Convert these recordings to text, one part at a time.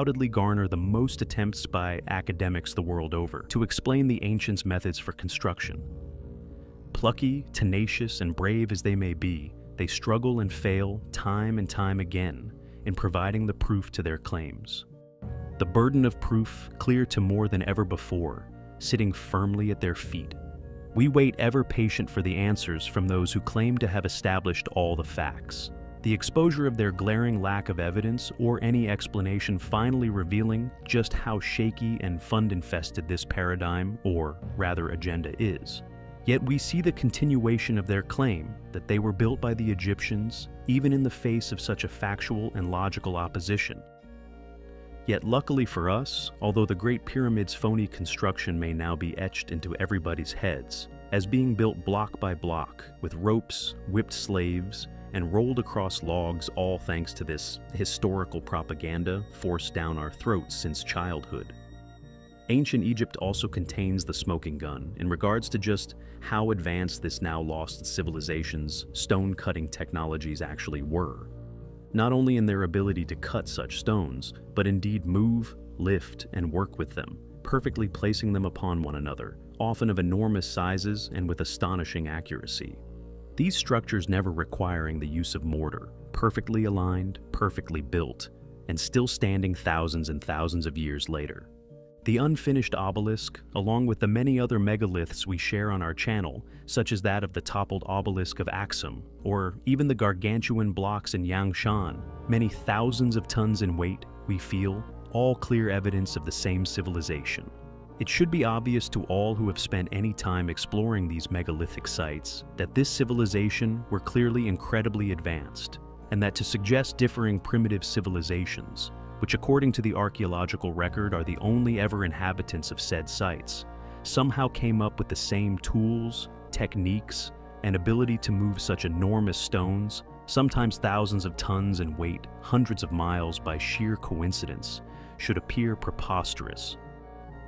undoubtedly garner the most attempts by academics the world over to explain the ancients' methods for construction. Plucky, tenacious, and brave as they may be, they struggle and fail time and time again in providing the proof to their claims. The burden of proof, clear to more than ever before, sitting firmly at their feet. We wait ever patient for the answers from those who claim to have established all the facts. The exposure of their glaring lack of evidence or any explanation finally revealing just how shaky and fund-infested this paradigm, or rather agenda, is. Yet we see the continuation of their claim that they were built by the Egyptians, even in the face of such a factual and logical opposition. Yet luckily for us, although the Great Pyramid's phony construction may now be etched into everybody's heads, as being built block by block, with ropes, whipped slaves, and rolled across logs, all thanks to this historical propaganda forced down our throats since childhood. Ancient Egypt also contains the smoking gun in regards to just how advanced this now lost civilization's stone-cutting technologies actually were. Not only in their ability to cut such stones, but indeed move, lift, and work with them, perfectly placing them upon one another, often of enormous sizes and with astonishing accuracy. These structures never requiring the use of mortar, perfectly aligned, perfectly built, and still standing thousands and thousands of years later. The unfinished obelisk, along with the many other megaliths we share on our channel, such as that of the toppled obelisk of Axum, or even the gargantuan blocks in Yangshan, many thousands of tons in weight, we feel, all clear evidence of the same civilization. It should be obvious to all who have spent any time exploring these megalithic sites that this civilization were clearly incredibly advanced, and that to suggest differing primitive civilizations, which according to the archaeological record are the only ever inhabitants of said sites, somehow came up with the same tools, techniques, and ability to move such enormous stones, sometimes thousands of tons in weight, hundreds of miles by sheer coincidence, should appear preposterous.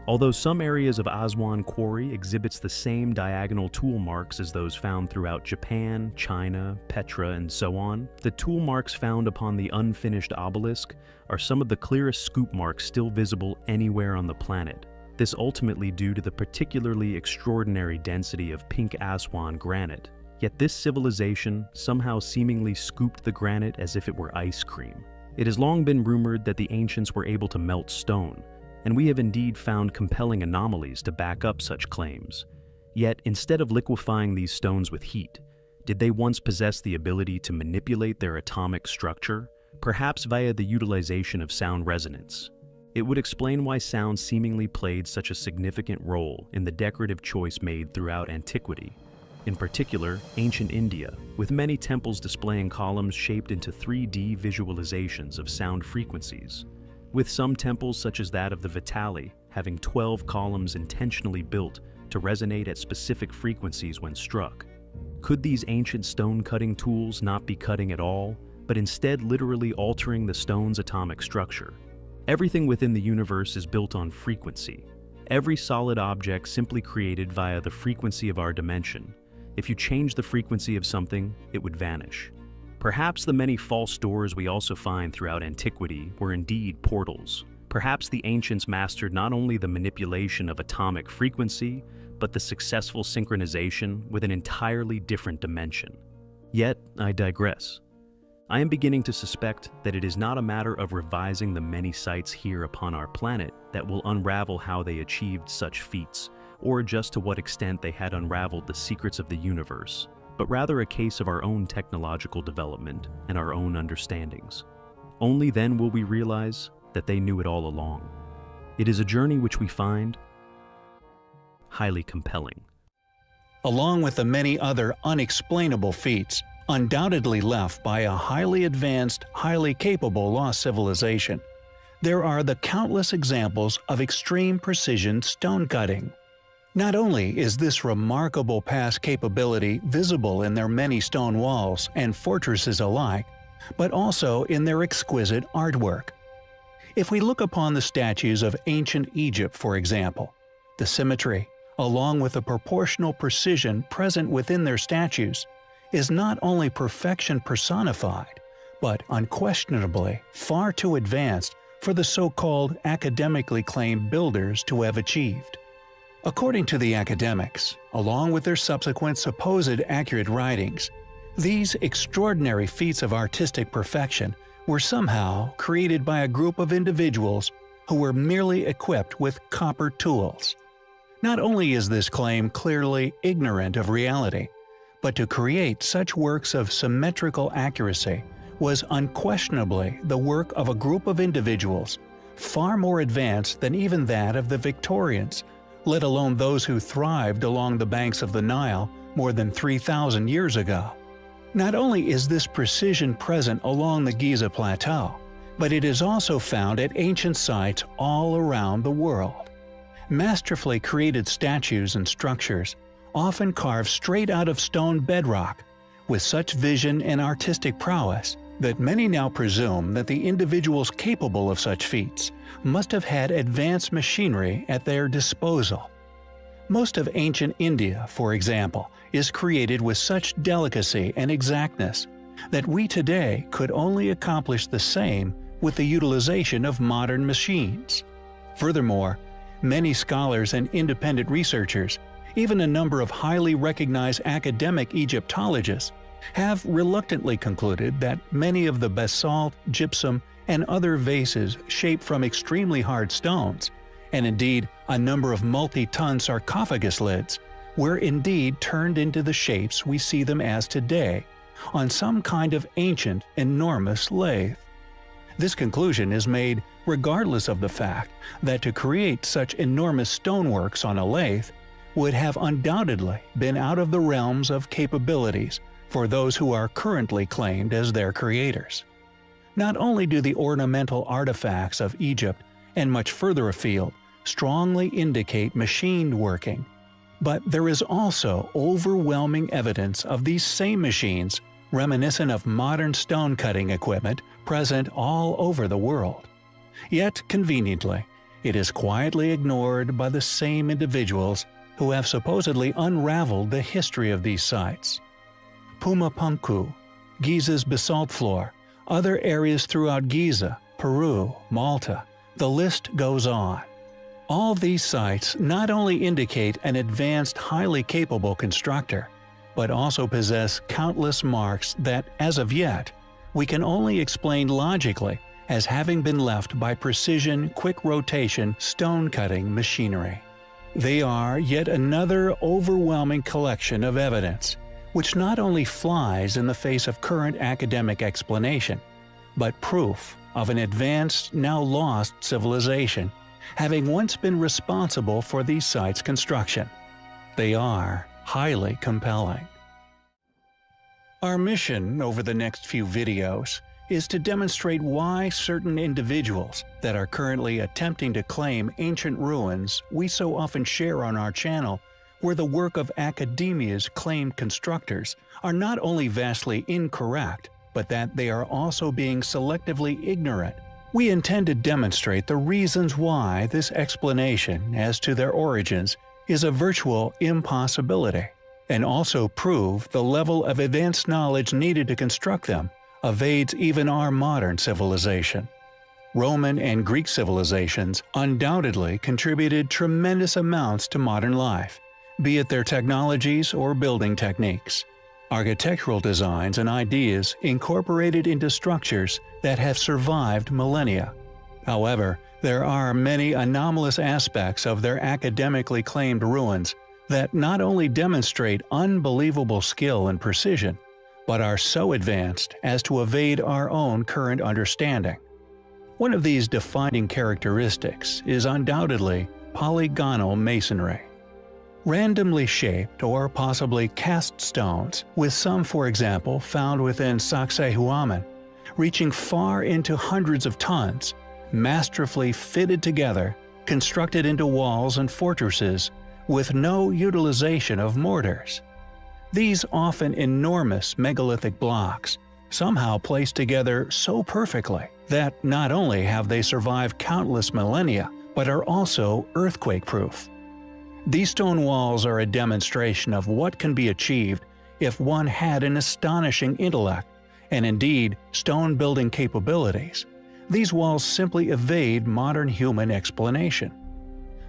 Although some areas of Aswan Quarry exhibits the same diagonal tool marks as those found throughout Japan, China, Petra, and so on, the tool marks found upon the unfinished obelisk are some of the clearest scoop marks still visible anywhere on the planet. This ultimately due to the particularly extraordinary density of pink Aswan granite. Yet this civilization somehow seemingly scooped the granite as if it were ice cream. It has long been rumored that the ancients were able to melt stone, and we have indeed found compelling anomalies to back up such claims. Yet, instead of liquefying these stones with heat, did they once possess the ability to manipulate their atomic structure, perhaps via the utilization of sound resonance? It would explain why sound seemingly played such a significant role in the decorative choice made throughout antiquity, in particular ancient India, with many temples displaying columns shaped into 3D visualizations of sound frequencies, with some temples such as that of the Vitali having 12 columns intentionally built to resonate at specific frequencies when struck. Could these ancient stone-cutting tools not be cutting at all, but instead literally altering the stone's atomic structure? Everything within the universe is built on frequency. Every solid object simply created via the frequency of our dimension. If you change the frequency of something, it would vanish. Perhaps the many false doors we also find throughout antiquity were indeed portals. Perhaps the ancients mastered not only the manipulation of atomic frequency, but the successful synchronization with an entirely different dimension. Yet, I digress. I am beginning to suspect that it is not a matter of revising the many sites here upon our planet that will unravel how they achieved such feats, or just to what extent they had unraveled the secrets of the universe, but rather a case of our own technological development and our own understandings. Only then will we realize that they knew it all along. It is a journey which we find highly compelling. Along with the many other unexplainable feats, undoubtedly left by a highly advanced, highly capable lost civilization, there are the countless examples of extreme precision stone cutting. Not only is this remarkable past capability visible in their many stone walls and fortresses alike, but also in their exquisite artwork. If we look upon the statues of ancient Egypt, for example, the symmetry, along with the proportional precision present within their statues, is not only perfection personified, but unquestionably far too advanced for the so-called academically claimed builders to have achieved. According to the academics, along with their subsequent supposed accurate writings, these extraordinary feats of artistic perfection were somehow created by a group of individuals who were merely equipped with copper tools. Not only is this claim clearly ignorant of reality, but to create such works of symmetrical accuracy was unquestionably the work of a group of individuals far more advanced than even that of the Victorians, let alone those who thrived along the banks of the Nile more than 3,000 years ago. Not only is this precision present along the Giza Plateau, but it is also found at ancient sites all around the world. Masterfully created statues and structures, often carved straight out of stone bedrock, with such vision and artistic prowess that many now presume that the individuals capable of such feats must have had advanced machinery at their disposal. Most of ancient India, for example, is created with such delicacy and exactness that we today could only accomplish the same with the utilization of modern machines. Furthermore, many scholars and independent researchers, even a number of highly recognized academic Egyptologists, have reluctantly concluded that many of the basalt, gypsum, and other vases shaped from extremely hard stones, and indeed a number of multi-ton sarcophagus lids, were indeed turned into the shapes we see them as today, on some kind of ancient, enormous lathe. This conclusion is made regardless of the fact that to create such enormous stoneworks on a lathe would have undoubtedly been out of the realms of capabilities for those who are currently claimed as their creators. Not only do the ornamental artifacts of Egypt and much further afield strongly indicate machined working, but there is also overwhelming evidence of these same machines reminiscent of modern stone-cutting equipment present all over the world. Yet, conveniently, it is quietly ignored by the same individuals who have supposedly unraveled the history of these sites. Pumapunku, Giza's basalt floor, other areas throughout Giza, Peru, Malta, the list goes on. All these sites not only indicate an advanced, highly capable constructor, but also possess countless marks that, as of yet, we can only explain logically as having been left by precision, quick rotation, stone-cutting machinery. They are yet another overwhelming collection of evidence, which not only flies in the face of current academic explanation, but proof of an advanced, now lost civilization, having once been responsible for these sites' construction. They are highly compelling. Our mission over the next few videos is to demonstrate why certain individuals that are currently attempting to claim ancient ruins we so often share on our channel were the work of academia's claimed constructors are not only vastly incorrect, but that they are also being selectively ignorant. We intend to demonstrate the reasons why this explanation as to their origins is a virtual impossibility, and also prove the level of advanced knowledge needed to construct them evades even our modern civilization. Roman and Greek civilizations undoubtedly contributed tremendous amounts to modern life, be it their technologies or building techniques. Architectural designs and ideas incorporated into structures that have survived millennia. However, there are many anomalous aspects of their academically claimed ruins that not only demonstrate unbelievable skill and precision, but are so advanced as to evade our own current understanding. One of these defining characteristics is undoubtedly polygonal masonry. Randomly shaped or possibly cast stones, with some, for example, found within Sacsayhuaman, reaching far into hundreds of tons, masterfully fitted together, constructed into walls and fortresses, with no utilization of mortars. These often enormous megalithic blocks, somehow placed together so perfectly that not only have they survived countless millennia, but are also earthquake-proof. These stone walls are a demonstration of what can be achieved if one had an astonishing intellect, and indeed stone building capabilities. These walls simply evade modern human explanation.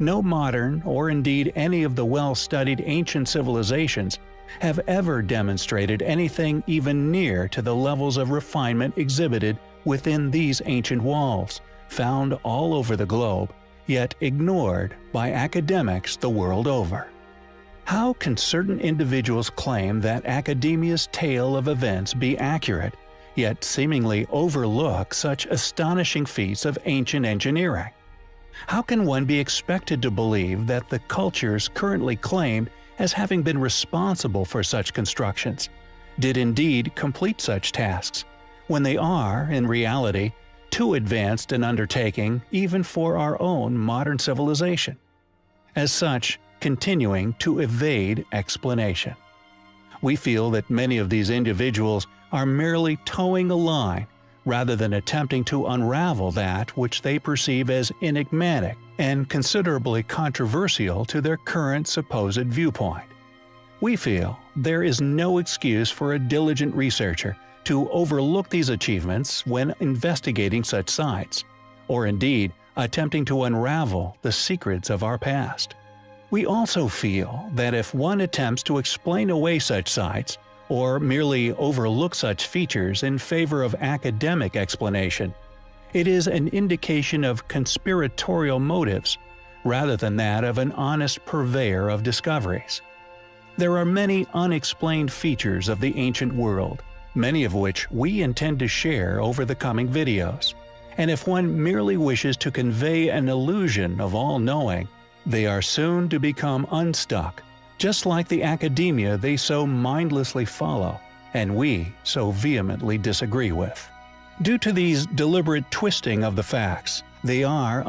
No modern, or indeed any of the well-studied ancient civilizations, have ever demonstrated anything even near to the levels of refinement exhibited within these ancient walls, found all over the globe, yet ignored by academics the world over. How can certain individuals claim that academia's tale of events be accurate, yet seemingly overlook such astonishing feats of ancient engineering? How can one be expected to believe that the cultures currently claimed as having been responsible for such constructions did indeed complete such tasks, when they are, in reality, too advanced an undertaking even for our own modern civilization? As such, continuing to evade explanation. We feel that many of these individuals are merely towing a line rather than attempting to unravel that which they perceive as enigmatic and considerably controversial to their current supposed viewpoint. We feel there is no excuse for a diligent researcher to overlook these achievements when investigating such sites, or indeed attempting to unravel the secrets of our past. We also feel that if one attempts to explain away such sites, or merely overlook such features in favor of academic explanation, it is an indication of conspiratorial motives rather than that of an honest purveyor of discoveries. There are many unexplained features of the ancient world, many of which we intend to share over the coming videos, and if one merely wishes to convey an illusion of all-knowing, they are soon to become unstuck, just like the academia they so mindlessly follow, and we so vehemently disagree with. Due to these deliberate twisting of the facts, they are